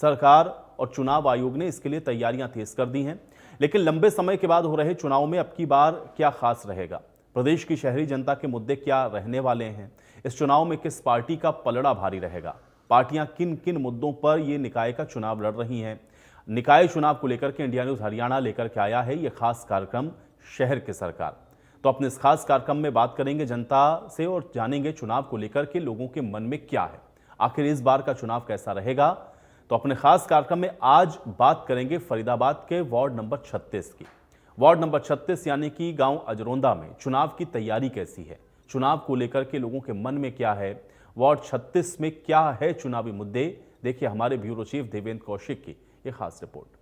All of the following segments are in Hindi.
सरकार और चुनाव आयोग ने इसके लिए तैयारियां तेज कर दी हैं। लेकिन लंबे समय के बाद हो रहे चुनाव में अब की बार क्या खास रहेगा? प्रदेश की शहरी जनता के मुद्दे क्या रहने वाले हैं? इस चुनाव में किस पार्टी का पलड़ा भारी रहेगा? पार्टियां किन किन मुद्दों पर ये निकाय का चुनाव लड़ रही हैं? निकाय चुनाव को लेकर के इंडिया न्यूज हरियाणा लेकर के आया है ये खास कार्यक्रम शहर की सरकार। तो अपने इस खास कार्यक्रम में बात करेंगे जनता से और जानेंगे चुनाव को लेकर के लोगों के मन में क्या है, आखिर इस बार का चुनाव कैसा रहेगा। तो अपने खास कार्यक्रम में आज बात करेंगे फरीदाबाद के वार्ड नंबर 36 की। वार्ड नंबर 36 यानी कि गांव अजरोंदा में चुनाव की तैयारी कैसी है, चुनाव को लेकर के लोगों के मन में क्या है, वार्ड 36 में क्या है चुनावी मुद्दे। देखिए हमारे ब्यूरो चीफ देवेंद्र कौशिक की ये खास रिपोर्ट।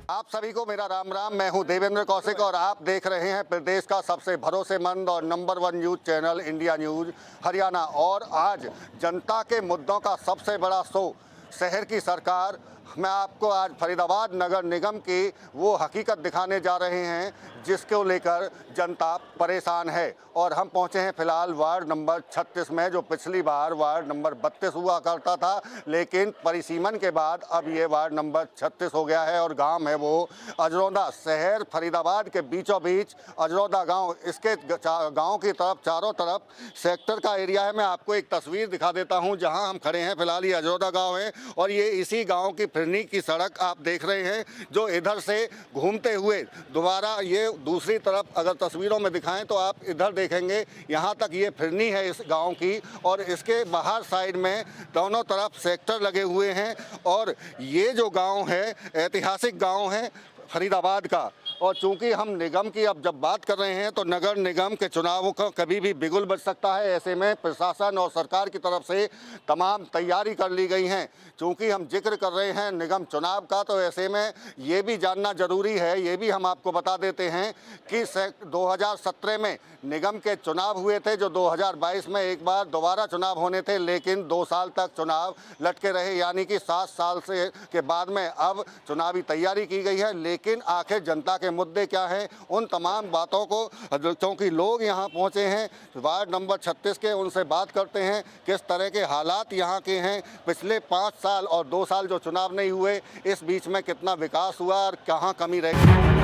आप सभी को मेरा राम राम। मैं हूं देवेंद्र कौशिक और आप देख रहे हैं प्रदेश का सबसे भरोसेमंद और number 1 news channel India news Haryana. और आज जनता के मुद्दों का सबसे बड़ा शो शहर की सरकार। मैं आपको आज फरीदाबाद नगर निगम की वो हकीकत दिखाने जा रहे हैं जिसको लेकर जनता परेशान है। और हम पहुंचे हैं फिलहाल वार्ड नंबर 36 में, जो पिछली बार वार्ड नंबर 32 हुआ करता था, लेकिन परिसीमन के बाद अब ये वार्ड नंबर 36 हो गया है। और गांव है वो अजरौंदा। शहर फरीदाबाद के बीचों बीच अजरौंदा गांव, इसके गांव की तरफ चारों तरफ सेक्टर का एरिया है। मैं आपको एक तस्वीर दिखा देता हूं जहां हम खड़े हैं। फिलहाल ये अजरौंदा गाँव है और ये इसी गाँव की फिरनी की सड़क आप देख रहे हैं, जो इधर से घूमते हुए दोबारा ये दूसरी तरफ अगर तस्वीरों में दिखाएं तो आप इधर देखेंगे, यहाँ तक ये फिरनी है इस गांव की। और इसके बाहर साइड में दोनों तरफ सेक्टर लगे हुए हैं। और ये जो गांव है ऐतिहासिक गांव है फरीदाबाद का। और चूंकि हम निगम की अब जब बात कर रहे हैं तो नगर निगम के चुनावों का कभी भी बिगुल बज सकता है। ऐसे में प्रशासन और सरकार की तरफ से तमाम तैयारी कर ली गई हैं। चूंकि हम जिक्र कर रहे हैं निगम चुनाव का, तो ऐसे में ये भी जानना जरूरी है, ये भी हम आपको बता देते हैं कि 2017 में निगम के चुनाव हुए थे, जो 2022 में एक बार दोबारा चुनाव होने थे, लेकिन 2 साल तक चुनाव लटके रहे। यानी कि 7 साल से के बाद में अब चुनावी तैयारी की गई है। लेकिन आखिर जनता के मुद्दे क्या हैं, उन तमाम बातों को, क्योंकि लोग यहाँ पहुँचे हैं वार्ड नंबर 36 के, उनसे बात करते हैं किस तरह के हालात यहाँ के हैं। पिछले 5 साल और 2 साल जो चुनाव नहीं हुए, इस बीच में कितना विकास हुआ और कहाँ कमी रह गई।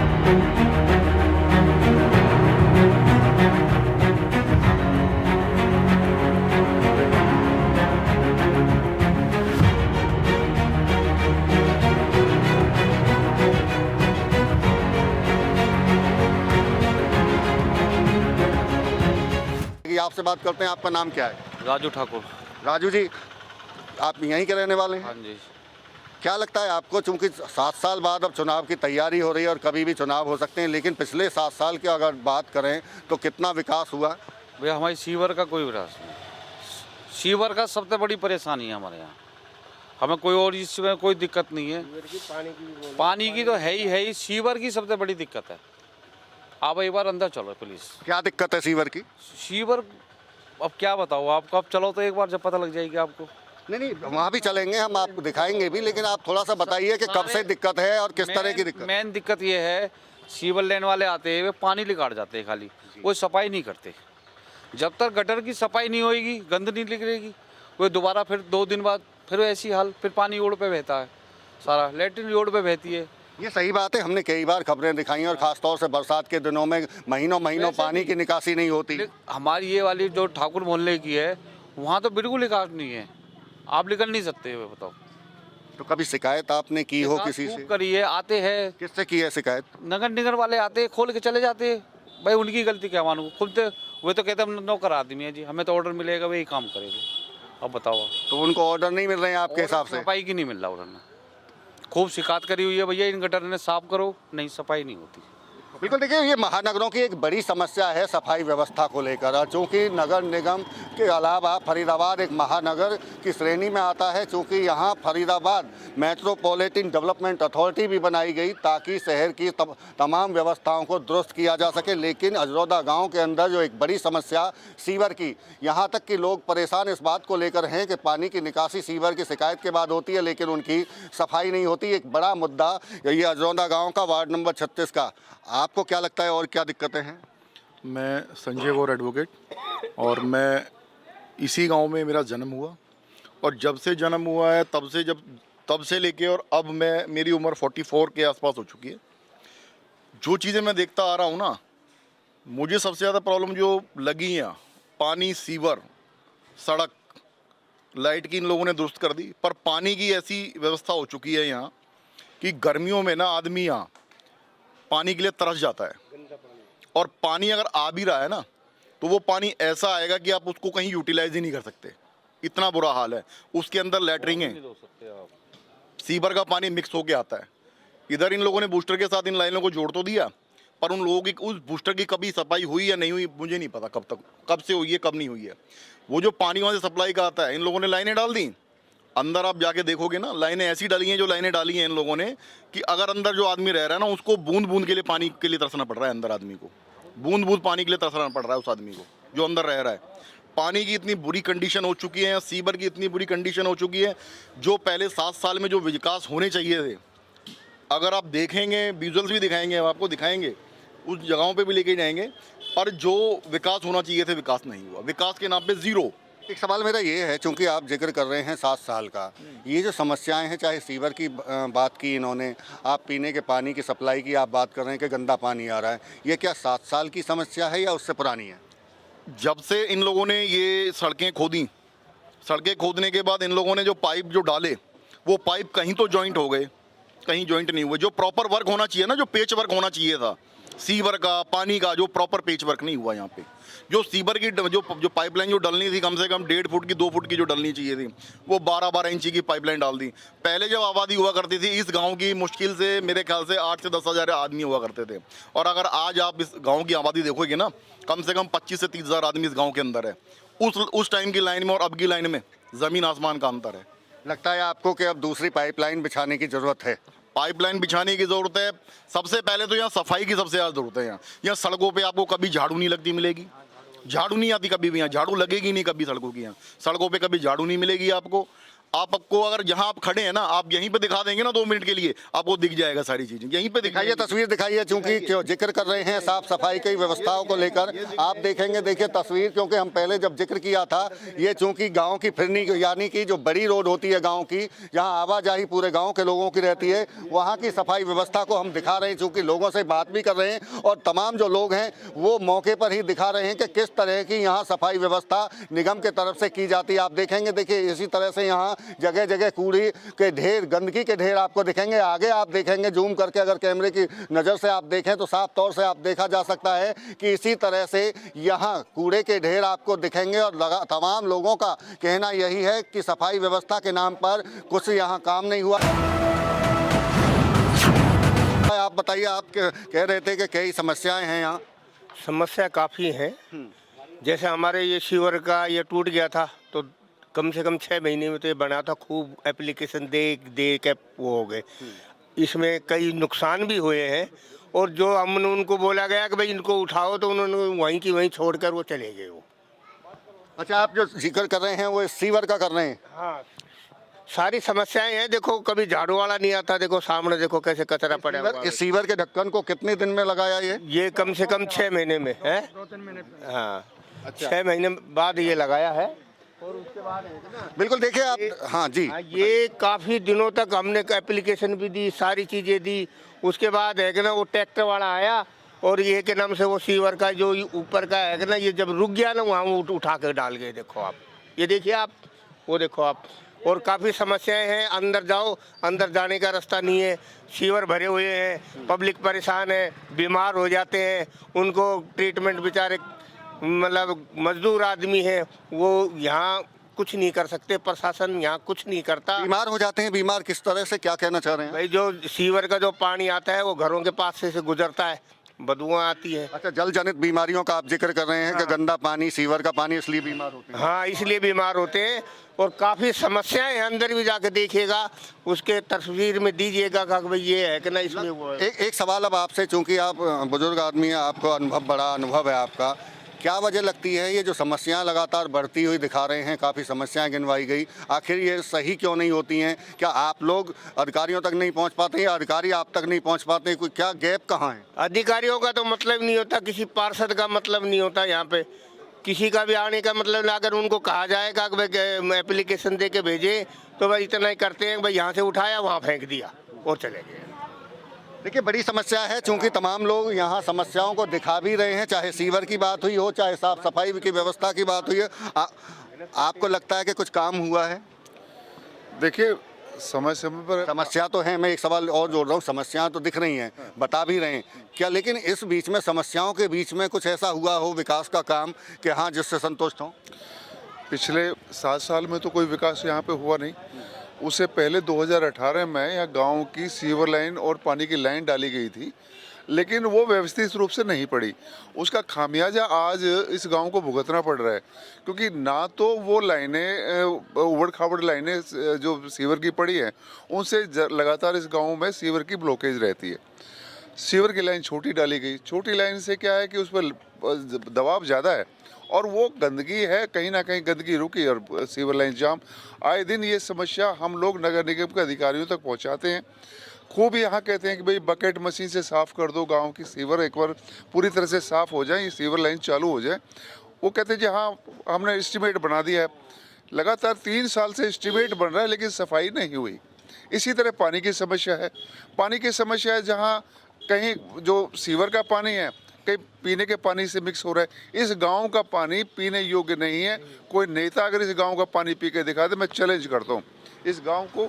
आपसे बात करते हैं, आपका नाम क्या है? राजू ठाकुर। राजू जी, आप यहीं के रहने वाले हैं? हाँ जी। क्या लगता है आपको, चूंकि 7 साल बाद अब चुनाव की तैयारी हो रही है और कभी भी चुनाव हो सकते हैं, लेकिन पिछले 7 साल की अगर बात करें तो कितना विकास हुआ? भैया हमारी सीवर का कोई विकास नहीं। सीवर का सबसे बड़ी परेशानी है हमारे यहाँ। हमें कोई और इसमें कोई दिक्कत नहीं है। पानी की तो है ही, सीवर की सबसे बड़ी दिक्कत है। आप एक बार अंदर चलो प्लीज। क्या दिक्कत है सीवर की? सीवर अब क्या बताओ आपको, आप चलो तो एक बार, जब पता लग जाएगी आपको। नहीं, वहाँ भी चलेंगे, हम आपको दिखाएंगे भी, लेकिन आप थोड़ा सा बताइए कि कब से दिक्कत है और किस तरह की दिक्कत? मेन दिक्कत ये है, सीवर लेने वाले आते हैं, वे पानी निकाल जाते हैं खाली, कोई सफाई नहीं करते। जब तक गटर की सफाई नहीं होगी, गंद नहीं निकलेगी, वो दोबारा फिर 2 दिन बाद फिर ऐसी हाल, फिर पानी रोड पे बहता है, सारा लेटरिन रोड पे बहती है। ये सही बात है, हमने कई बार खबरें दिखाई और खासतौर से बरसात के दिनों में महीनों पानी की निकासी नहीं होती। हमारी ये वाली जो ठाकुर मोहल्ले की है, वहाँ तो बिल्कुल निकास नहीं है, आप निकल नहीं सकते। बताओ, तो कभी शिकायत आपने की हो किसी से? करी है, आते हैं। किससे की है शिकायत? नगर निगम वाले आते हैं, खोल के चले जाते हैं। भाई उनकी गलती क्या मानू, खुद वे तो कहते हैं नौकर आदमी है जी, हमें तो ऑर्डर मिलेगा, वही काम करेगा। अब बताओ, तो उनको ऑर्डर नहीं मिल रहे हैं आपके हिसाब से? सफाई की नहीं मिल रहा ऑर्डर में। खूब शिकायत करी हुई है भैया, इन गटर ने साफ करो, नहीं सफाई नहीं होती। बिल्कुल, देखिए ये महानगरों की एक बड़ी समस्या है सफाई व्यवस्था को लेकर, चूँकि नगर निगम के अलावा फरीदाबाद एक महानगर की श्रेणी में आता है, चूँकि यहाँ फरीदाबाद मेट्रोपॉलिटन डेवलपमेंट अथॉरिटी भी बनाई गई ताकि शहर की तमाम व्यवस्थाओं को दुरुस्त किया जा सके। लेकिन अजरौदा गांव के अंदर जो एक बड़ी समस्या सीवर की, यहाँ तक कि लोग परेशान इस बात को लेकर हैं कि पानी की निकासी सीवर की शिकायत के बाद होती है लेकिन उनकी सफाई नहीं होती। एक बड़ा मुद्दा ये अजरौदा गाँव का वार्ड नंबर 36 का, आपको क्या लगता है और क्या दिक्कतें हैं? मैं संजय गौर एडवोकेट, और मैं इसी गांव में मेरा जन्म हुआ, और जब से जन्म हुआ है तब से लेके और अब मेरी उम्र 44 के आसपास हो चुकी है। जो चीज़ें मैं देखता आ रहा हूँ ना, मुझे सबसे ज़्यादा प्रॉब्लम जो लगी है, पानी, सीवर, सड़क, लाइट की इन लोगों ने दुरुस्त कर दी, पर पानी की ऐसी व्यवस्था हो चुकी है यहाँ कि गर्मियों में ना आदमी यहाँ पानी के लिए तरस जाता है। और पानी अगर आ भी रहा है ना, तो वो पानी ऐसा आएगा कि आप उसको कहीं यूटिलाइज ही नहीं कर सकते, इतना बुरा हाल है। उसके अंदर लैटरिंग है, सीवर का पानी मिक्स होके आता है। इधर इन लोगों ने बूस्टर के साथ इन लाइनों को जोड़ तो दिया, पर उन लोगों की उस बूस्टर की कभी सफाई हुई या नहीं हुई मुझे नहीं पता, कब से हुई है कब नहीं हुई है। वो जो पानी वहाँ से सप्लाई का आता है, इन लोगों ने लाइनें डाल दी। अंदर आप जाके देखोगे ना, लाइनें ऐसी डाली हैं, जो लाइनें डाली हैं इन लोगों ने कि अगर अंदर जो आदमी रह रहा है ना, उसको बूंद बूंद के लिए पानी के लिए तरसना पड़ रहा है। अंदर आदमी को बूंद बूंद पानी के लिए तरसना पड़ रहा है उस आदमी को जो अंदर रह रहा है। पानी की इतनी बुरी कंडीशन हो चुकी है, सीवर की इतनी बुरी कंडीशन हो चुकी है, जो पहले 7 साल में जो विकास होने चाहिए थे, अगर आप देखेंगे, विजुअल्स भी दिखाएंगे, हम आपको दिखाएंगे, उस जगहों पे भी लेके जाएंगे, पर जो विकास होना चाहिए थे विकास नहीं हुआ। विकास के नाम पे ज़ीरो। एक सवाल मेरा ये है, चूंकि आप जिक्र कर रहे हैं 7 साल का, ये जो समस्याएं हैं, चाहे सीवर की बात की इन्होंने, आप पीने के पानी की सप्लाई की आप बात कर रहे हैं कि गंदा पानी आ रहा है, ये क्या 7 साल की समस्या है या उससे पुरानी है? जब से इन लोगों ने ये सड़कें खोदी, सड़कें खोदने के बाद इन लोगों ने जो पाइप जो डाले, वो पाइप कहीं तो जॉइंट हो गए, कहीं जॉइंट नहीं हुए। जो प्रॉपर वर्क होना चाहिए ना, जो पेच वर्क होना चाहिए था सीवर का, पानी का, जो प्रॉपर पेच वर्क नहीं हुआ यहाँ पे। जो सीवर की जो पाइपलाइन जो डलनी थी, कम से कम 1.5 फुट की, 2 फुट की जो डलनी चाहिए थी, वो 12-12 इंची की पाइपलाइन डाल दी। पहले जब आबादी हुआ करती थी इस गांव की, मुश्किल से मेरे ख्याल से 8 से 10 हज़ार आदमी हुआ करते थे। और अगर आज आप इस गाँव की आबादी देखोगे ना, कम से कम 25 से 30 हज़ार आदमी इस गाँव के अंदर है। उस टाइम की लाइन में और अब की लाइन में ज़मीन आसमान का अंतर है। लगता है आपको कि अब दूसरी पाइपलाइन बिछाने की ज़रूरत है? पाइपलाइन बिछाने की ज़रूरत है। सबसे पहले तो यहाँ सफाई की सबसे ज़्यादा ज़रूरत है। यहाँ सड़कों पे आपको कभी झाड़ू नहीं लगती मिलेगी, झाड़ू नहीं आती कभी भी, यहाँ झाड़ू लगेगी नहीं कभी सड़कों की, यहाँ सड़कों पे कभी झाड़ू नहीं मिलेगी आपको। आपको अगर जहाँ आप खड़े हैं ना, आप यहीं पे दिखा देंगे ना 2 मिनट के लिए, आपको दिख जाएगा सारी चीज़ें, यहीं पे दिखाइए, तस्वीर दिखाइए, चूंकि क्यों जिक्र कर रहे हैं साफ सफाई की व्यवस्थाओं को लेकर। आप देखेंगे, देखिए तस्वीर, क्योंकि हम पहले जब जिक्र किया था, ये चूंकि गांव की फिरनी यानी कि जो बड़ी रोड होती है गांव की, जहां आवाजाही पूरे गांव के लोगों की रहती है, वहां की सफाई व्यवस्था को हम दिखा रहे हैं। चूंकि लोगों से बात भी कर रहे हैं और तमाम जो लोग हैं वो मौके पर ही दिखा रहे हैं कि किस तरह की यहाँ सफाई व्यवस्था निगम के तरफ से की जाती है। आप देखेंगे, देखिए इसी तरह से यहाँ जगह जगह कूड़े के ढेर, गंदगी के ढेर आपको दिखेंगे। आगे आप देखेंगे, जूम करके अगर कैमरे की नज़र से आप देखें तो साफ तौर से आप देखा जा सकता है कि इसी तरह से यहाँ कूड़े के ढेर आपको दिखेंगे। और तमाम लोगों का कहना यही है कि सफाई व्यवस्था के नाम पर कुछ यहाँ काम नहीं हुआ। आप बताइए, आप कह रहे थे कि कई समस्याएं हैं यहाँ। समस्या काफ़ी है। जैसे हमारे ये सीवर का ये टूट गया था, तो कम से कम 6 महीने में तो ये बना था, खूब एप्लीकेशन दे के वो हो गए। इसमें कई नुकसान भी हुए हैं, और जो हमने उनको बोला गया कि भाई इनको उठाओ, तो उन्होंने वहीं की वहीं छोड़कर वो चले गए वो। अच्छा, आप जो जिक्र कर रहे हैं वो सीवर का कर रहे हैं? हाँ, सारी समस्याएं हैं। देखो, कभी झाड़ू वाला नहीं आता, देखो सामने देखो कैसे कचरा पड़ा हुआ है। इस सीवर के ढक्कन को कितने दिन में लगाया ये कम से कम 6 महीने में है। 2-3 महीने। हाँ, अच्छा, 6 महीने बाद ये लगाया है। और उसके बाद बिल्कुल देखिए आप। हाँ जी, ये काफ़ी दिनों तक हमने एप्लीकेशन भी दी, सारी चीज़ें दी। उसके बाद है कि ना वो ट्रैक्टर वाला आया, और ये के नाम से वो सीवर का जो ऊपर का है कि ना, ये जब रुक गया ना, वहाँ वो उठा के डाल गए। देखो आप, ये देखिए आप, वो देखो आप। और काफ़ी समस्याएं हैं। अंदर जाओ, अंदर जाने का रास्ता नहीं है, सीवर भरे हुए हैं, पब्लिक परेशान है, बीमार हो जाते हैं, उनको ट्रीटमेंट बेचारे, मतलब मजदूर आदमी है, वो यहाँ कुछ नहीं कर सकते, प्रशासन यहाँ कुछ नहीं करता। बीमार हो जाते हैं। बीमार किस तरह से, क्या कहना चाह रहे हैं? भाई जो सीवर का जो पानी आता है वो घरों के पास से गुजरता है, बदबुआं आती है। अच्छा, जल जनित बीमारियों का आप जिक्र कर रहे हैं कि गंदा पानी, सीवर का पानी, इसलिए बीमार होते हैं। हाँ, इसलिए बीमार होते हैं और काफ़ी समस्याएं हैं। अंदर भी जाके देखिएगा, उसके तस्वीर में दीजिएगा कि भाई ये है कि ना इसमें वो है। एक सवाल अब आपसे, चूंकि आप बुजुर्ग आदमी हैं, आपको अनुभव, बड़ा अनुभव है आपका, क्या वजह लगती है ये जो समस्याएं लगातार बढ़ती हुई दिखा रहे हैं, काफ़ी समस्याएं गिनवाई गई, आखिर ये सही क्यों नहीं होती हैं? क्या आप लोग अधिकारियों तक नहीं पहुंच पाते या अधिकारी आप तक नहीं पहुंच पाते? कोई क्या गैप कहाँ है? अधिकारियों का तो मतलब नहीं होता, किसी पार्षद का मतलब नहीं होता, यहाँ पे किसी का भी आने का मतलब नहीं। अगर उनको कहा जाएगा कि भाई एप्लीकेशन दे के भेजे तो भाई इतना ही करते हैं, भाई यहाँ से उठाया वहाँ फेंक दिया और चले गए। देखिए, बड़ी समस्या है, चूंकि तमाम लोग यहाँ समस्याओं को दिखा भी रहे हैं, चाहे सीवर की बात हुई हो, चाहे साफ सफाई की व्यवस्था की बात हुई है। आपको लगता है कि कुछ काम हुआ है? देखिए, समय समय पर समस्या तो है, मैं एक सवाल और जोड़ रहा हूँ, समस्याएं तो दिख रही हैं, बता भी रहे हैं क्या, लेकिन इस बीच में समस्याओं के बीच में कुछ ऐसा हुआ हो विकास का काम कि हाँ जिससे संतुष्ट हो? पिछले 7 साल में तो कोई विकास यहाँ पे हुआ नहीं। उससे पहले 2018 में यहाँ गांव की सीवर लाइन और पानी की लाइन डाली गई थी, लेकिन वो व्यवस्थित रूप से नहीं पड़ी। उसका खामियाजा आज इस गांव को भुगतना पड़ रहा है, क्योंकि ना तो वो लाइनें, उबड़ खाबड़ लाइनें जो सीवर की पड़ी हैं, उनसे लगातार इस गांव में सीवर की ब्लॉकेज रहती है। सीवर की लाइन छोटी डाली गई, छोटी लाइन से क्या है कि उस पर दबाव ज़्यादा है और वो गंदगी है, कहीं ना कहीं गंदगी रुकी और सीवर लाइन जाम। आए दिन ये समस्या हम लोग नगर निगम के अधिकारियों तक पहुंचाते हैं। खूब यहाँ कहते हैं कि भाई बकेट मशीन से साफ़ कर दो गांव की सीवर, एक बार पूरी तरह से साफ़ हो जाए, ये सीवर लाइन चालू हो जाए। वो कहते हैं जी हाँ, हमने एस्टीमेट बना दिया है। लगातार 3 साल से एस्टीमेट बन रहा है लेकिन सफाई नहीं हुई। इसी तरह पानी की समस्या है। पानी की समस्या है, जहाँ कहीं जो सीवर का पानी है कहीं पीने के पानी से मिक्स हो रहा है। इस गांव का पानी पीने योग्य नहीं है। कोई नेता अगर इस गांव का पानी पी के दिखा दे, मैं चैलेंज करता हूँ। इस गांव को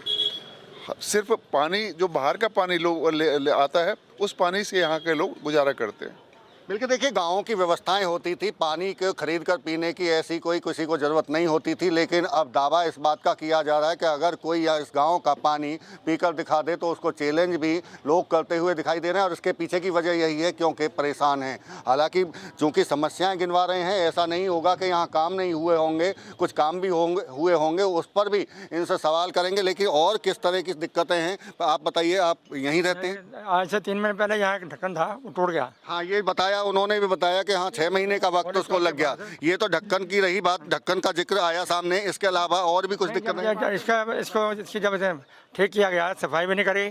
सिर्फ पानी, जो बाहर का पानी लोग ले आता है, उस पानी से यहाँ के लोग गुजारा करते हैं। बिल्कुल, देखिए, गाँव की व्यवस्थाएं होती थी, पानी को खरीद कर पीने की ऐसी कोई किसी को ज़रूरत नहीं होती थी, लेकिन अब दावा इस बात का किया जा रहा है कि अगर कोई या इस गांव का पानी पीकर दिखा दे तो उसको चैलेंज भी लोग करते हुए दिखाई दे रहे हैं। और इसके पीछे की वजह यही है क्योंकि परेशान हैं। हालांकि चूँकि समस्याएँ गिनवा रहे हैं, ऐसा नहीं होगा कि यहाँ काम नहीं हुए होंगे, कुछ काम भी हुए होंगे, उस पर भी इनसे सवाल करेंगे। लेकिन और किस तरह की दिक्कतें हैं आप बताइए, आप यहीं रहते हैं? आज से 3 महीने पहले यहाँ एक ढक्कन था, वो टूट गया। हाँ, ये बताया, उन्होंने भी बताया कि हाँ 6 महीने का वक्त उसको लग गया। ये तो ढक्कन की रही बात, ढक्कन का जिक्र आया सामने, इसके अलावा और भी कुछ दिक्कत है? इसकी जब से ठीक किया गया, सफाई भी नहीं करी,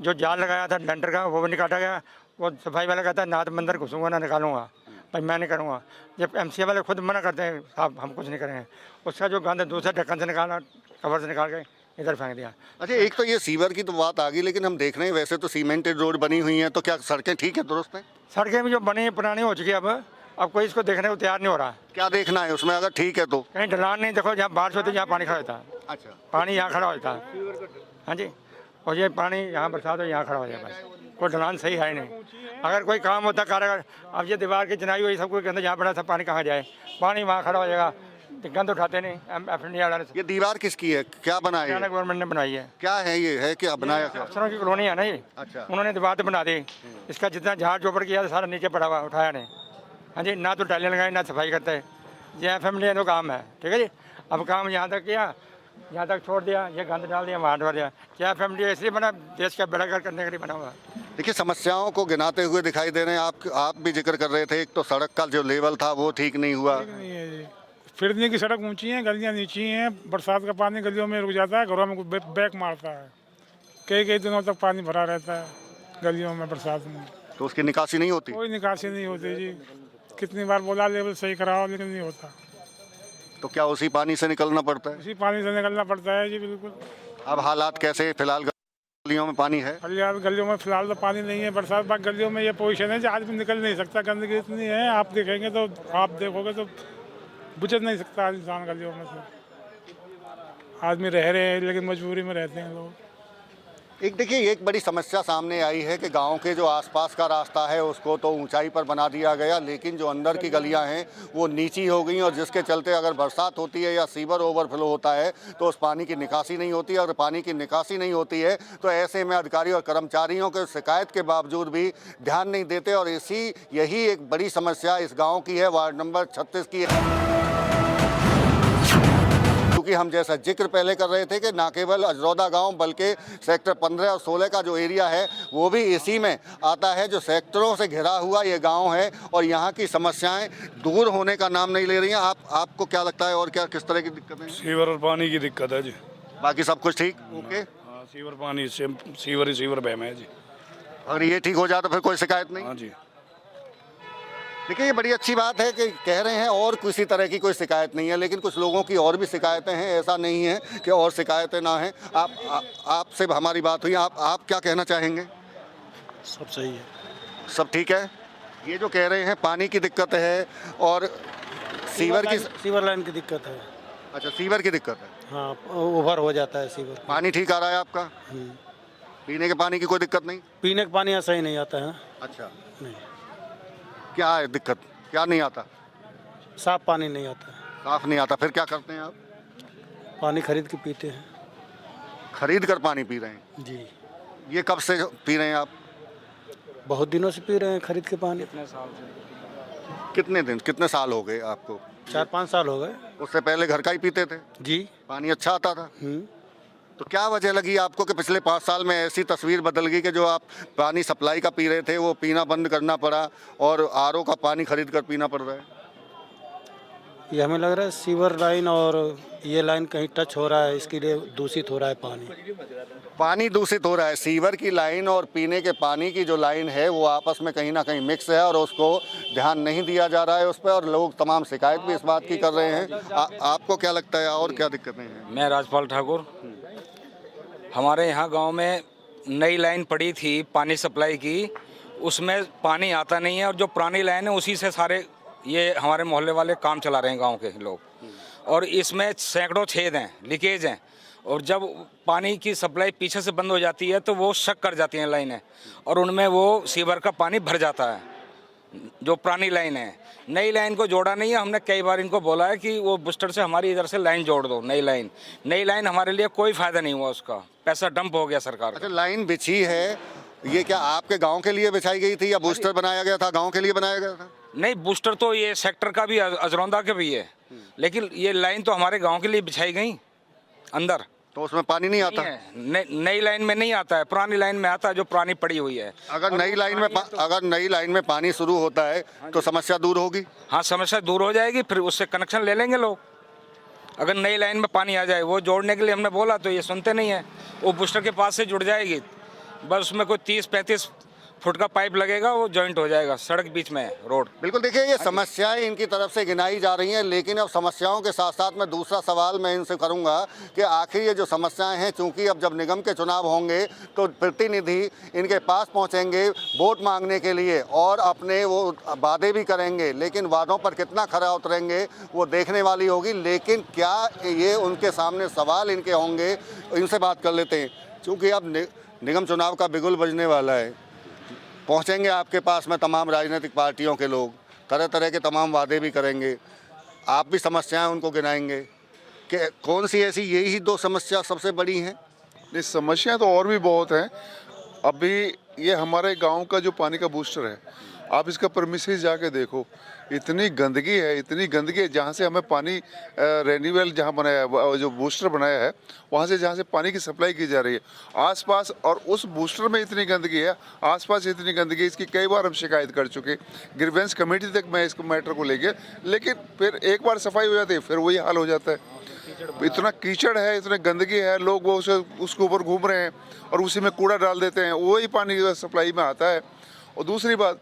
जो जाल लगाया था डंटर का वो भी नहीं काटा गया। वो सफाई वाला कहता है ना तो अंदर घुसूंगा ना निकालूंगा, भाई मैं नहीं करूँगा। जब MCA वाले खुद मना करते हैं, साहब हम कुछ नहीं करेंगे। उसका जो गंद दूसरे ढक्कन से निकाला, कवर से निकाल के इधर फेंक दिया। अच्छा, एक तो ये सीवर की तो बात आ गई, लेकिन हम देख रहे हैं वैसे तो सीमेंटेड रोड बनी हुई हैं, तो क्या सड़कें ठीक है, दुरुस्त हैं? सड़कें भी जो बनी पुरानी हो चुकी है, अब कोई इसको देखने को तैयार नहीं हो रहा। क्या देखना है उसमें अगर ठीक है तो? कहीं ढलान नहीं, देखो जहाँ बारिश होती है यहाँ पानी खड़ा होता है। अच्छा, पानी यहाँ खड़ा होता है, हाँ जी, और ये पानी यहाँ बरसात हो यहाँ खड़ा हो जाए, बस कोई ढलान सही है नहीं। अगर कोई काम होता कारीगर, अब ये दीवार की चिनाई हुई, सब कुछ कहते यहाँ बड़ा था, पानी कहाँ जाए, पानी वहाँ खड़ा हो जाएगा। गंद उठाते नहीं इंडिया वाले। ये दीवार किसकी है, क्या बनाई है? गवर्नमेंट ने बनाई है। क्या है ये, है क्या बनाया? क्या अफसरों की कॉलोनी है ना ये। अच्छा, उन्होंने दीवार तो बना दी, इसका जितना झाड़ चौपड़ किया सारा नीचे पड़ा हुआ, उठाया नहीं। हाँ जी, ना तो टाइलें लगाई ना सफाई करते हैं। ये फैमिली तो काम है, ठीक है जी। अब काम यहाँ तक किया, यहाँ तक छोड़ दिया, ये गंद डाल दिया, वहाँ डाल दिया। क्या फैमिली इसलिए बना, देश का बेड़ा गर्क करने के लिए बना हुआ। देखिए, समस्याओं को गिनाते हुए दिखाई दे रहे हैं। आप भी जिक्र कर रहे थे, एक तो सड़क का जो लेवल था वो ठीक नहीं हुआ। फिरने की सड़क ऊंची है, गलियां नीची हैं, बरसात का पानी गलियों में रुक जाता है, घरों में बैक मारता है। कई दिनों तक पानी भरा रहता है गलियों में बरसात में, तो उसकी निकासी नहीं होती? कोई निकासी नहीं होती जी। कितनी बार बोला लेवल सही कराओ, लेकिन नहीं होता। तो क्या उसी पानी से निकलना पड़ता है? उसी पानी से निकलना पड़ता है जी, बिल्कुल। अब हालात कैसे? फिलहाल गलियों में पानी है? गलियों में फिलहाल तो पानी नहीं है। बरसात बाद गलियों में ये पोजीशन है, आदमी निकल नहीं सकता, गंदगी इतनी है। आप देखेंगे तो, आप देखोगे तो गुजर नहीं सकता इंसान गलियों में से। आदमी रह रहे हैं लेकिन मजबूरी में रहते हैं लोग। एक देखिए एक बड़ी समस्या सामने आई है कि गांव के जो आसपास का रास्ता है उसको तो ऊंचाई पर बना दिया गया, लेकिन जो अंदर की गलियां हैं वो नीची हो गई, और जिसके चलते अगर बरसात होती है या सीवर ओवरफ्लो होता है तो उस पानी की निकासी नहीं होती है। अगर पानी की निकासी नहीं होती है तो ऐसे में अधिकारी और कर्मचारियों के शिकायत के बावजूद भी ध्यान नहीं देते, और यही एक बड़ी समस्या इस गाँव की है, वार्ड नंबर 36 की है। क्योंकि हम जैसा जिक्र पहले कर रहे थे कि ना केवल अजरौदा गांव बल्कि सेक्टर 15 और 16 का जो एरिया है वो भी इसी में आता है, जो सेक्टरों से घिरा हुआ ये गांव है, और यहाँ की समस्याएं दूर होने का नाम नहीं ले रही हैं। आपको क्या लगता है और क्या किस तरह की दिक्कतें हैं? सीवर और पानी की दिक्कत है जी। बाकी सब कुछ ठीक ओके? हाँ, सीवर पानी से सीवर बहम है जी। अगर ये ठीक हो जाए तो फिर कोई शिकायत नहीं? हाँ जी। देखिए ये बड़ी अच्छी बात है कि कह रहे हैं और किसी तरह की कोई शिकायत नहीं है, लेकिन कुछ लोगों की और भी शिकायतें हैं, ऐसा नहीं है कि और शिकायतें ना हैं। आपसे हमारी बात हुई, आप क्या कहना चाहेंगे? सब सही है, सब ठीक है। ये जो कह रहे हैं पानी की दिक्कत है और सीवर लाइन की दिक्कत है। अच्छा, सीवर की दिक्कत है। हाँ, ओवर हो जाता है सीवर। पानी ठीक आ रहा है आपका? पीने के पानी की कोई दिक्कत नहीं? पीने का पानी यहाँ सही नहीं आता है ना। अच्छा, नहीं, क्या है दिक्कत? क्या नहीं आता? साफ पानी नहीं आता है। साफ नहीं आता, फिर क्या करते हैं आप? पानी खरीद के पीते हैं। खरीद कर पानी पी रहे हैं जी। ये कब से पी रहे हैं आप? बहुत दिनों से पी रहे हैं खरीद के पानी। कितने साल हो गए आपको? 4-5 साल हो गए। उससे पहले घर का ही पीते थे? जी। पानी अच्छा आता था? तो क्या वजह लगी आपको कि पिछले 5 साल में ऐसी तस्वीर बदल गई कि जो आप पानी सप्लाई का पी रहे थे वो पीना बंद करना पड़ा और आरओ का पानी खरीद कर पीना पड़ रहा है? ये हमें लग रहा है सीवर लाइन और ये लाइन कहीं टच हो रहा है, इसके लिए दूषित हो रहा है पानी। पानी दूषित हो रहा है। सीवर की लाइन और पीने के पानी की जो लाइन है वो आपस में कहीं ना कहीं मिक्स है और उसको ध्यान नहीं दिया जा रहा है उस पर, और लोग तमाम शिकायत भी इस बात की कर रहे हैं। आपको क्या लगता है और क्या दिक्कतें हैं? मैं राजपाल ठाकुर। हमारे यहाँ गांव में नई लाइन पड़ी थी पानी सप्लाई की, उसमें पानी आता नहीं है, और जो पुरानी लाइन है उसी से सारे ये हमारे मोहल्ले वाले काम चला रहे हैं गांव के लोग, और इसमें सैकड़ों छेद हैं, लीकेज हैं, और जब पानी की सप्लाई पीछे से बंद हो जाती है तो वो शक कर जाती हैं लाइनें, और उनमें वो सीवर का पानी भर जाता है। जो पुरानी लाइन है, नई लाइन को जोड़ा नहीं है। हमने कई बार इनको बोला है कि वो बूस्टर से हमारी इधर से लाइन जोड़ दो, नई लाइन हमारे लिए कोई फ़ायदा नहीं हुआ, उसका पैसा डंप हो गया सरकार का। अच्छा, लाइन बिछी है, ये क्या आपके गांव के लिए बिछाई गई थी या बूस्टर बनाया गया था? गांव के लिए बनाया गया था? नहीं, बूस्टर तो ये सेक्टर का भी अजरौंदा का भी है, लेकिन ये लाइन तो हमारे गांव के लिए बिछाई गई अंदर। तो उसमें पानी नहीं आता? नई लाइन में नहीं आता है, पुरानी लाइन में आता है जो पुरानी पड़ी हुई है। अगर नई लाइन में पानी शुरू होता है तो समस्या दूर होगी? हाँ, समस्या दूर हो जाएगी, फिर उससे कनेक्शन ले लेंगे लोग। अगर नई लाइन में पानी आ जाए, वो जोड़ने के लिए हमने बोला तो ये सुनते नहीं है। वो बूस्टर के पास से जुड़ जाएगी, बस उसमें कोई 30-35 फुट का पाइप लगेगा, वो जॉइंट हो जाएगा, सड़क बीच में है, रोड। बिल्कुल, देखिए ये समस्याएं इनकी तरफ से गिनाई जा रही हैं, लेकिन अब समस्याओं के साथ साथ मैं दूसरा सवाल मैं इनसे करूंगा कि आखिर ये जो समस्याएं हैं, चूंकि अब जब निगम के चुनाव होंगे तो प्रतिनिधि इनके पास पहुंचेंगे वोट मांगने के लिए और अपने वो वादे भी करेंगे, लेकिन वादों पर कितना खरा उतरेंगे वो देखने वाली होगी। लेकिन क्या ये उनके सामने सवाल इनके होंगे? इनसे बात कर लेते हैं, चूँकि अब निगम चुनाव का बिगुल बजने वाला है। पहुंचेंगे आपके पास में तमाम राजनीतिक पार्टियों के लोग, तरह तरह के तमाम वादे भी करेंगे, आप भी समस्याएं उनको गिनाएंगे कि कौन सी ऐसी यही 2 समस्या सबसे बड़ी हैं? नहीं, समस्याएं तो और भी बहुत हैं। अभी ये हमारे गांव का जो पानी का बूस्टर है, आप इसका प्रेमिसेस जाके देखो, इतनी गंदगी है जहाँ से हमें पानी रेन्यूएबल जहाँ बनाया है, जो बूस्टर बनाया है वहाँ से जहाँ से पानी की सप्लाई की जा रही है आसपास, और उस बूस्टर में इतनी गंदगी है, आसपास इतनी गंदगी, इसकी कई बार हम शिकायत कर चुके, ग्रीवेंस कमेटी तक मैं इस मैटर को ले गया, लेकिन फिर एक बार सफाई हो जाती है फिर वही हाल हो जाता है। इतना कीचड़ है, इतनी गंदगी है, लोग वो उसके ऊपर घूम रहे हैं और उसी में कूड़ा डाल देते हैं, वही पानी सप्लाई में आता है। और दूसरी बात,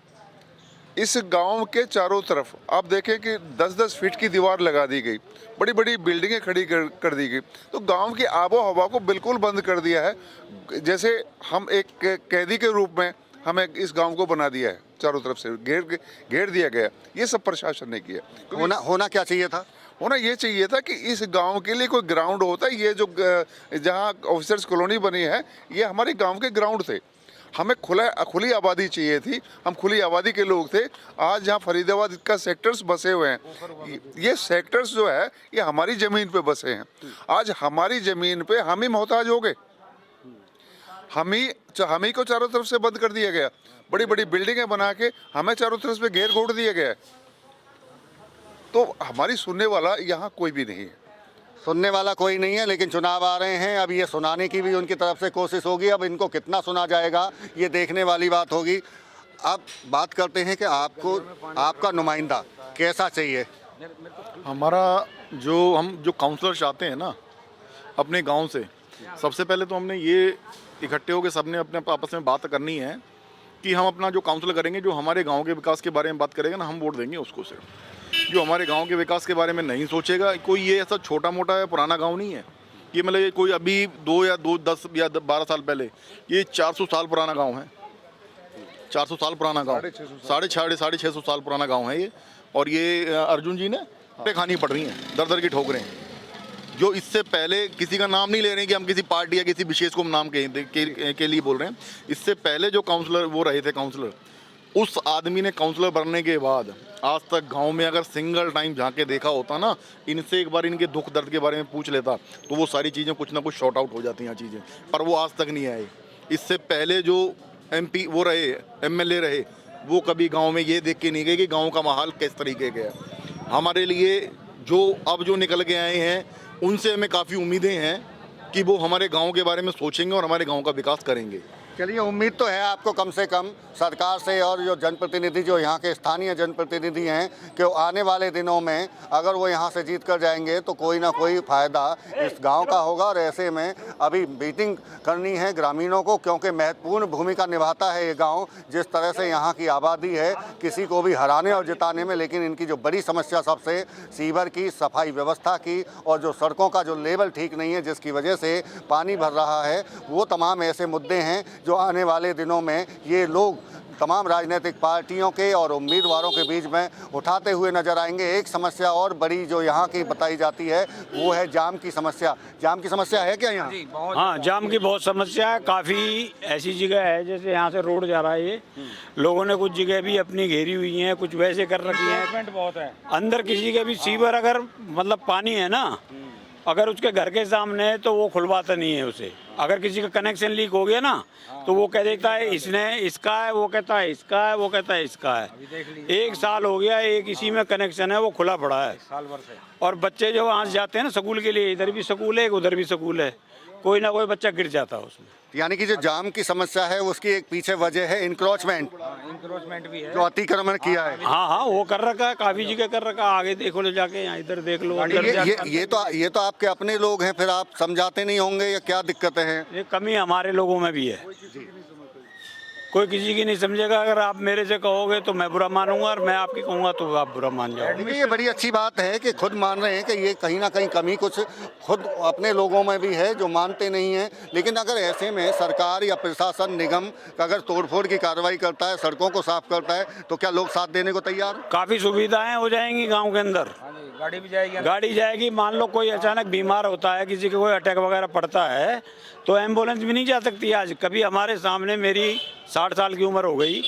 इस गांव के चारों तरफ आप देखें कि 10-10 फीट की दीवार लगा दी गई, बड़ी बड़ी बिल्डिंगें खड़ी कर दी गई, तो गांव की आबो हवा को बिल्कुल बंद कर दिया है। जैसे हम एक कैदी के रूप में हमें इस गांव को बना दिया है, चारों तरफ से घेर दिया गया। ये सब प्रशासन ने किया। होना क्या चाहिए था? होना ये चाहिए था कि इस गांव के लिए कोई ग्राउंड होता है। ये जो जहां ऑफिसर्स कॉलोनी बनी है, ये हमारे गांव के ग्राउंड थे। हमें खुली आबादी चाहिए थी, हम खुली आबादी के लोग थे। आज जहाँ फरीदाबाद का सेक्टर्स बसे हुए हैं, ये सेक्टर्स जो है ये हमारी ज़मीन पे बसे हैं। आज हमारी ज़मीन पे हम ही मोहताज हो गए, हम ही को चारों तरफ से बंद कर दिया गया। बड़ी बड़ी बिल्डिंगें बना के हमें चारों तरफ से घेर घोट दिया गया। तो हमारी सुनने वाला यहाँ कोई भी नहीं है। सुनने वाला कोई नहीं है, लेकिन चुनाव आ रहे हैं, अब ये सुनाने की भी उनकी तरफ से कोशिश होगी। अब इनको कितना सुना जाएगा ये देखने वाली बात होगी। अब बात करते हैं कि आपको आपका नुमाइंदा कैसा चाहिए। हमारा जो काउंसलर चाहते हैं ना अपने गांव से, सबसे पहले तो हमने ये इकट्ठे होकर सबने अपने आपस में बात करनी है कि हम अपना जो काउंसलर करेंगे, जो हमारे गांव के विकास के बारे में बात करेगा ना, हम वोट देंगे उसको। सिर्फ जो हमारे गांव के विकास के बारे में नहीं सोचेगा, कोई ये ऐसा छोटा मोटा या पुराना गांव नहीं है ये, मतलब ये कोई अभी 10 या 12 साल पहले, ये 400 साल पुराना गांव है। 400 साल पुराना गांव, 650 साल पुराना गांव है ये। और ये अर्जुन जी ने खानी पड़ रही हैं, दर दर की ठोकरें, जो इससे पहले किसी का नाम नहीं ले रहे हैं कि हम किसी पार्टी या किसी विशेष को नाम के लिए बोल रहे हैं। इससे पहले जो काउंसलर वो रहे थे काउंसलर, उस आदमी ने काउंसलर बनने के बाद आज तक गांव में अगर सिंगल टाइम जाके देखा होता ना, इनसे एक बार इनके दुख दर्द के बारे में पूछ लेता, तो वो सारी चीज़ें कुछ ना कुछ शॉर्ट आउट हो जाती हैं चीज़ें। पर वो आज तक नहीं आए। इससे पहले जो MP वो रहे, MLA रहे, वो कभी गांव में ये देख के नहीं गए कि गांव का माहौल किस तरीके का है। हमारे लिए जो निकल के आए हैं, उनसे हमें काफ़ी उम्मीदें हैं कि वो हमारे गांव के बारे में सोचेंगे और हमारे गांव का विकास करेंगे। चलिए, उम्मीद तो है आपको कम से कम सरकार से और जो जनप्रतिनिधि, जो यहाँ के स्थानीय जनप्रतिनिधि हैं, कि आने वाले दिनों में अगर वो यहाँ से जीत कर जाएंगे तो कोई ना कोई फ़ायदा इस गांव का होगा। और ऐसे में अभी मीटिंग करनी है ग्रामीणों को, क्योंकि महत्वपूर्ण भूमिका निभाता है ये गांव। जिस तरह से यहाँ की आबादी है, किसी को भी हराने और जिताने में, लेकिन इनकी जो बड़ी समस्या सबसे सीवर की, सफाई व्यवस्था की, और जो सड़कों का जो लेवल ठीक नहीं है जिसकी वजह से पानी भर रहा है, वो तमाम ऐसे मुद्दे हैं जो आने वाले दिनों में ये लोग तमाम राजनीतिक पार्टियों के और उम्मीदवारों के बीच में उठाते हुए नजर आएंगे। एक समस्या और बड़ी जो यहाँ की बताई जाती है वो है जाम की समस्या। जाम की समस्या है क्या यहाँ? हाँ, जाम की बहुत समस्या है। काफ़ी ऐसी जगह है, जैसे यहाँ से रोड जा रहा है, ये लोगों ने कुछ जगह भी अपनी घेरी हुई हैं, कुछ वैसे कर रखी हैं। बहुत है अंदर किसी के भी सीवर, अगर मतलब पानी है ना, अगर उसके घर के सामने है तो वो खुलवाता नहीं है उसे। अगर किसी का कनेक्शन लीक हो गया ना, तो वो कह देता है इसने इसका है, वो कहता है इसका है, वो कहता है इसका है। 1 साल हो गया, एक इसी में कनेक्शन है, वो खुला पड़ा है साल भर से। और बच्चे जो वहाँ से जाते हैं ना स्कूल के लिए, इधर भी स्कूल है, उधर भी स्कूल है, कोई ना कोई बच्चा गिर जाता है उसमें। यानी कि जो जाम की समस्या है उसकी एक पीछे वजह है इंक्रोचमेंट भी है, जो अतिक्रमण किया है। हाँ, वो कर रखा है, काफ़ी जगह कर रखा है। आगे देखो, ले जाके यहाँ इधर देख लो। ये तो आपके अपने लोग हैं, फिर आप समझाते नहीं होंगे या क्या दिक्कतें हैं? ये कमी हमारे लोगों में भी है, कोई किसी की नहीं समझेगा। अगर आप मेरे से कहोगे तो मैं बुरा मानूंगा, और मैं आपकी कहूँगा तो आप बुरा मान जाओगे। ये बड़ी अच्छी बात है कि खुद मान रहे हैं कि ये कहीं ना कहीं कमी कुछ खुद अपने लोगों में भी है जो मानते नहीं हैं। लेकिन अगर ऐसे में सरकार या प्रशासन, निगम अगर तोड़फोड़ की कार्रवाई करता है, सड़कों को साफ करता है, तो क्या लोग साथ देने को तैयार? काफ़ी सुविधाएं हो जाएंगी गांव के अंदर। गाड़ी जाएगी। मान लो कोई अचानक बीमार होता है, किसी को कोई अटैक वगैरह पड़ता है, तो एम्बुलेंस भी नहीं जा सकती आज। कभी हमारे सामने, मेरी 60 साल की उम्र हो गई,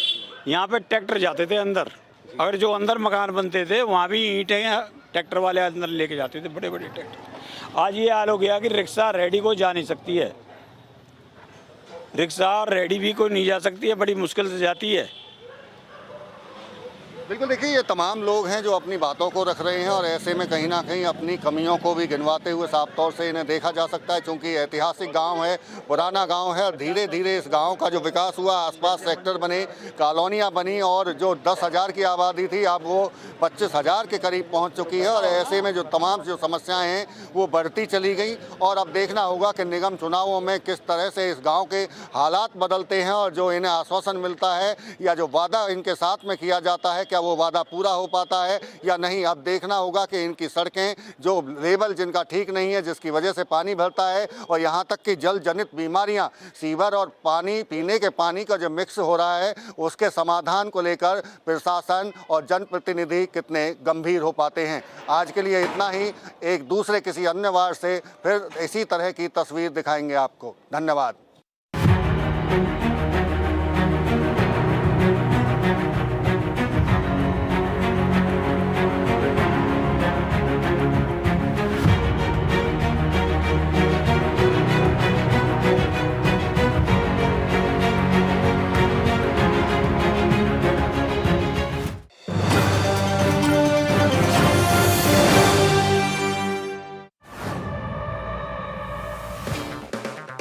यहाँ पे ट्रैक्टर जाते थे अंदर। अगर जो अंदर मकान बनते थे वहाँ भी ईंटें ट्रैक्टर वाले अंदर लेके जाते थे, बड़े बड़े ट्रैक्टर। आज ये हाल हो गया कि रिक्शा रेडी को जा नहीं सकती है, रिक्शा और रेडी भी कोई नहीं जा सकती है, बड़ी मुश्किल से जाती है। बिल्कुल, देखिए ये तमाम लोग हैं जो अपनी बातों को रख रहे हैं, और ऐसे में कहीं ना कहीं अपनी कमियों को भी गिनवाते हुए साफ तौर से इन्हें देखा जा सकता है। चूँकि ऐतिहासिक गांव है, पुराना गांव है, और धीरे धीरे इस गांव का जो विकास हुआ, आसपास सेक्टर बने, कॉलोनियां बनी, और जो 10,000 की आबादी थी अब वो 25,000 के करीब पहुंच चुकी है। और ऐसे में जो तमाम जो समस्याएं हैं वो बढ़ती चली गई। और अब देखना होगा कि निगम चुनावों में किस तरह से इस गाँव के हालात बदलते हैं, और जो इन्हें आश्वासन मिलता है या जो वादा इनके साथ में किया जाता है, क्या वो वादा पूरा हो पाता है या नहीं। अब देखना होगा कि इनकी सड़कें जो लेवल जिनका ठीक नहीं है, जिसकी वजह से पानी भरता है और यहाँ तक कि जल जनित बीमारियाँ, सीवर और पानी, पीने के पानी का जो मिक्स हो रहा है, उसके समाधान को लेकर प्रशासन और जनप्रतिनिधि कितने गंभीर हो पाते हैं। आज के लिए इतना ही। एक दूसरे किसी अन्य वार्ड से फिर इसी तरह की तस्वीर दिखाएंगे आपको। धन्यवाद।